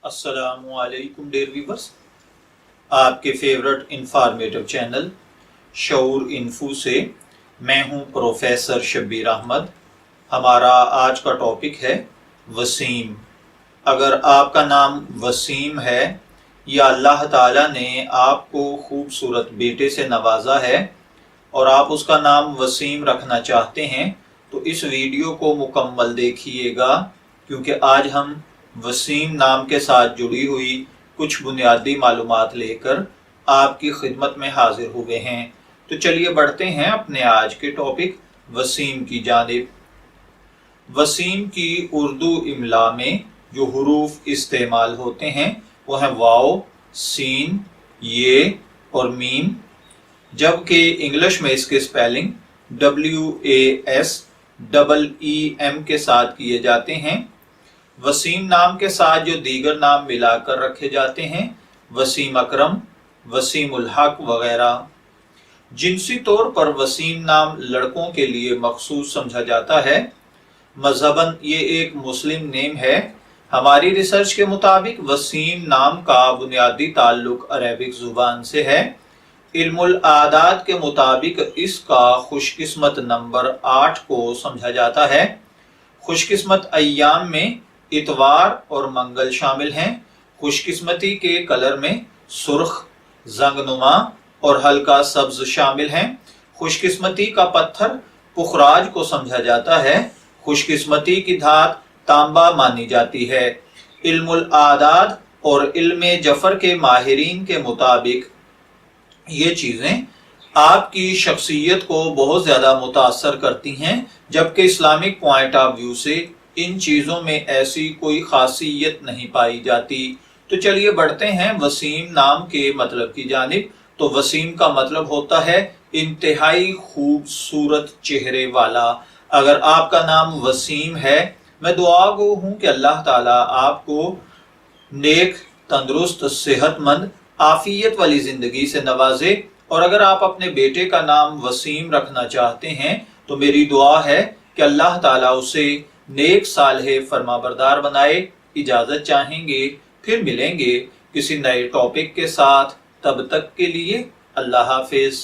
السلام علیکم dear viewers, آپ کے فیورٹ انفارمیٹو چینل شعور انفو سے میں ہوں پروفیسر شبیر احمد۔ ہمارا آج کا ٹاپک ہے وسیم۔ اگر آپ کا نام وسیم ہے یا اللہ تعالیٰ نے آپ کو خوبصورت بیٹے سے نوازا ہے اور آپ اس کا نام وسیم رکھنا چاہتے ہیں تو اس ویڈیو کو مکمل دیکھیے گا، کیونکہ آج ہم وسیم نام کے ساتھ جڑی ہوئی کچھ بنیادی معلومات لے کر آپ کی خدمت میں حاضر ہوئے ہیں۔ تو چلیے بڑھتے ہیں اپنے آج کے ٹاپک وسیم کی جانب۔ وسیم کی اردو املا میں جو حروف استعمال ہوتے ہیں وہ ہیں واو، سین، یہ اور میم، جبکہ انگلش میں اس کے سپیلنگ WASEEM کے ساتھ کیے جاتے ہیں۔ وسیم نام کے ساتھ جو دیگر نام ملا کر رکھے جاتے ہیں، وسیم اکرم، وسیم الحق وغیرہ۔ جنسی طور پر وسیم نام لڑکوں کے لیے مخصوص سمجھا جاتا ہے۔ مذہباً یہ ایک مسلم نیم ہے۔ ہماری ریسرچ کے مطابق وسیم نام کا بنیادی تعلق عربک زبان سے ہے۔ علم الاعداد کے مطابق اس کا خوش قسمت نمبر 8 کو سمجھا جاتا ہے۔ خوش قسمت ایام میں اتوار اور منگل شامل ہیں۔ خوش قسمتی کے کلر میں سرخ، زنگ نما اور ہلکا سبز شامل ہیں۔ خوش قسمتی کا پتھر پخراج کو سمجھا جاتا ہے۔ خوش قسمتی کی دھات تانبا مانی جاتی ہے۔ علم الاعداد اور علم جفر کے ماہرین کے مطابق یہ چیزیں آپ کی شخصیت کو بہت زیادہ متاثر کرتی ہیں، جبکہ اسلامک پوائنٹ آف ویو سے ان چیزوں میں ایسی کوئی خاصیت نہیں پائی جاتی۔ تو چلیے بڑھتے ہیں وسیم نام کے مطلب کی جانب۔ تو وسیم کا مطلب ہوتا ہے انتہائی خوبصورت چہرے والا۔ اگر آپ کا نام وسیم ہے، میں دعا گو ہوں کہ اللہ تعالیٰ آپ کو نیک، تندرست، صحت مند، عافیت والی زندگی سے نوازے۔ اور اگر آپ اپنے بیٹے کا نام وسیم رکھنا چاہتے ہیں تو میری دعا ہے کہ اللہ تعالیٰ اسے نیک صالح فرمانبردار بنائے۔ اجازت چاہیں گے، پھر ملیں گے کسی نئے ٹاپک کے ساتھ۔ تب تک کے لیے اللہ حافظ۔